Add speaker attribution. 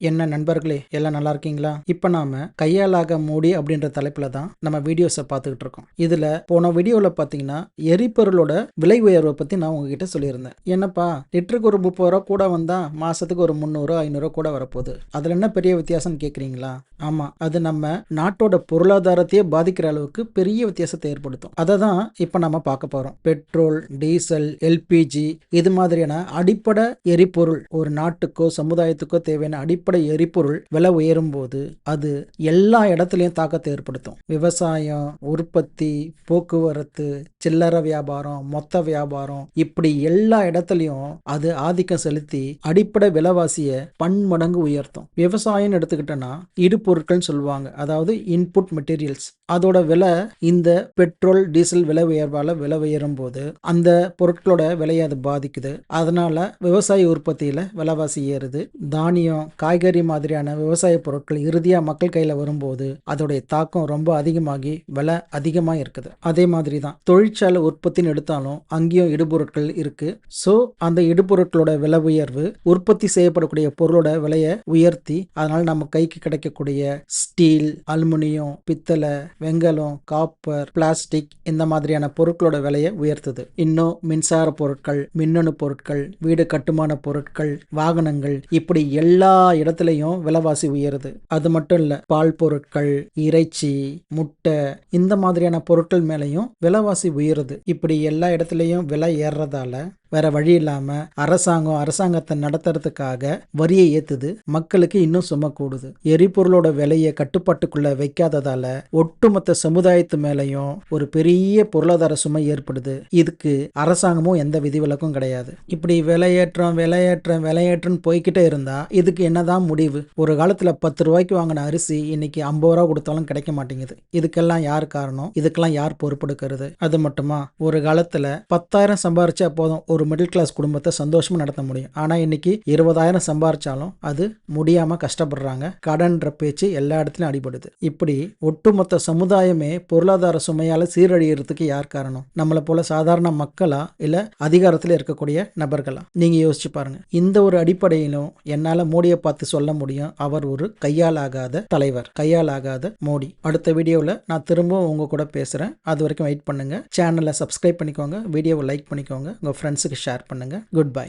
Speaker 1: என்ன நண்பர்களே, எல்லாம் நல்லா இருக்கீங்களா? இப்போ நாம கையாலாக மூடி அப்படின்ற தலைப்புல தான் நம்ம வீடியோஸை பார்த்துக்கிட்டு இருக்கோம். இதுல போன வீடியோவில் பார்த்தீங்கன்னா எரிபொருளோட விலை உயர்வை பற்றி நான் உங்ககிட்ட சொல்லியிருந்தேன். என்னப்பா லிட்டருக்கு ஒரு 30 ரூபா கூட வந்தா மாசத்துக்கு ஒரு 300 500 கூட வரப்போகுது. அதில் என்ன பெரிய வித்தியாசம்னு கேட்குறீங்களா? ஆமாம், அது நம்ம நாட்டோட பொருளாதாரத்தையே பாதிக்கிற அளவுக்கு பெரிய வித்தியாசத்தை ஏற்படுத்தும். அதை தான் இப்போ நம்ம பார்க்க போகிறோம். பெட்ரோல், டீசல், எல்பிஜி இது மாதிரியான அடிப்படை எரிபொருள் ஒரு நாட்டுக்கோ சமுதாயத்துக்கோ தேவையான அடிப்படை எரிபொருள் விலை உயரும் போது அது எல்லா இடத்துலையும் தாக்கத்தை ஏற்படுத்தும். விவசாயம், உற்பத்தி, போக்குவரத்து, சில்லறை வியாபாரம், மொத்த வியாபாரம் இப்படி எல்லா இடத்துலையும் அது ஆதிக்கம் செலுத்தி அடிப்படை விலைவாசியை பன்மடங்கு உயர்த்தும். விவசாயம் எடுத்துக்கிட்டோன்னா இடுபொருட்கள் சொல்லுவாங்க, அதாவது இன்புட் மெட்டீரியல்ஸ். அதோட விலை இந்த பெட்ரோல் டீசல் விலை உயர்வால விலை உயரும் போது அந்த பொருட்களோட விலையை அது பாதிக்குது. அதனால விவசாய உற்பத்தியில விலைவாசி ஏறுது. தானியம், காய்கறி மாதிரியான விவசாய பொருட்கள் இறுதியா மக்கள் கையில வரும்போது அதோடைய தாக்கம் ரொம்ப அதிகமாகி விலை அதிகமா இருக்குது. அதே மாதிரி தான் தொழிற்சாலை உற்பத்தின்னு எடுத்தாலும் அங்கேயும் இடுபொருட்கள் இருக்கு. ஸோ அந்த இடுபொருட்களோட விலை உயர்வு உற்பத்தி செய்யப்படக்கூடிய பொருளோட விலையை உயர்த்தி அதனால நம்ம கைக்கு கிடைக்கக்கூடிய ஸ்டீல், அலுமினியம், பித்தளை, வெங்கலம், காப்பர், பிளாஸ்டிக் இந்த மாதிரியான பொருட்களோட விலையை உயர்த்துது. இன்னும் மின்சார பொருட்கள், மின்னணு பொருட்கள், வீடு கட்டுமான பொருட்கள், வாகனங்கள் இப்படி எல்லா இடத்துலையும் விலைவாசி உயருது. அது மட்டும் இல்ல, பால் பொருட்கள், இறைச்சி, முட்டை இந்த மாதிரியான பொருட்கள் மேலையும் விலைவாசி உயருது. இப்படி எல்லா இடத்துலையும் விலை ஏறுறதால வேற வழி இல்லாம அரசாங்கத்தை நடத்துறதுக்காக வரியை ஏத்துது. மக்களுக்கு இன்னும் சும கூடுது. எரிபொருளோட விலையை கட்டுப்பாட்டுக்குள்ள வைக்காததால ஒட்டுமொத்த சமுதாயத்து மேலையும் ஒரு பெரிய பொருளாதார சுமை ஏற்படுது. இதுக்கு அரசாங்கமும் எந்த விதிவிலக்கும் கிடையாது. இப்படி விலையேற்றம் போய்கிட்டே இருந்தா இதுக்கு என்னதான் முடிவு? ஒரு காலத்துல 10 ரூபாய்க்கு வாங்கின அரிசி இன்னைக்கு 50 ரூபா கொடுத்தாலும் கிடைக்க மாட்டேங்குது. இதுக்கெல்லாம் யார் காரணம்? இதுக்கெல்லாம் யார் பொறுப்பெடுக்கிறது? அது மட்டுமா, ஒரு காலத்துல 10,000 சம்பாரிச்சா போதும் ஒரு மிடில் கிளாஸ் குடும்பத்தை சந்தோஷமா நடத்த முடியும். ஆனா இன்னைக்கு 20,000 சம்பாரிச்சாலும் அது முடியாம கஷ்டப்படுறாங்க. கடன்ற பேச்சு எல்லா இடத்துலயும் அடிபடுது. இப்படி ஒட்டுமொத்த சமுதாயமே பொருளாதார சுமையால சீரழியறதுக்கு யார் காரணம்? நம்மளை போல சாதாரண மக்களா இல்ல அதிகாரத்தில் இருக்கக்கூடிய நபர்களா? நீங்க யோசிச்சு பாருங்க. இந்த ஒரு அடிப்படையிலும் என்னால மோடியை பார்த்து சொல்ல முடியும், அவர் ஒரு கையாலாகாத தலைவர், கையாலாகாத மோடி. அடுத்த வீடியோவில் நான் திரும்பவும் உங்க கூட பேசுறேன். அது வரைக்கும் வெயிட் பண்ணுங்க. சேனலை சப்ஸ்கிரைப் பண்ணிக்கோங்க, வீடியோவை லைக் பண்ணிக்கோங்க, உங்க ஃப்ரெண்ட்ஸுக்கு ஷேர் பண்ணுங்க. Good bye.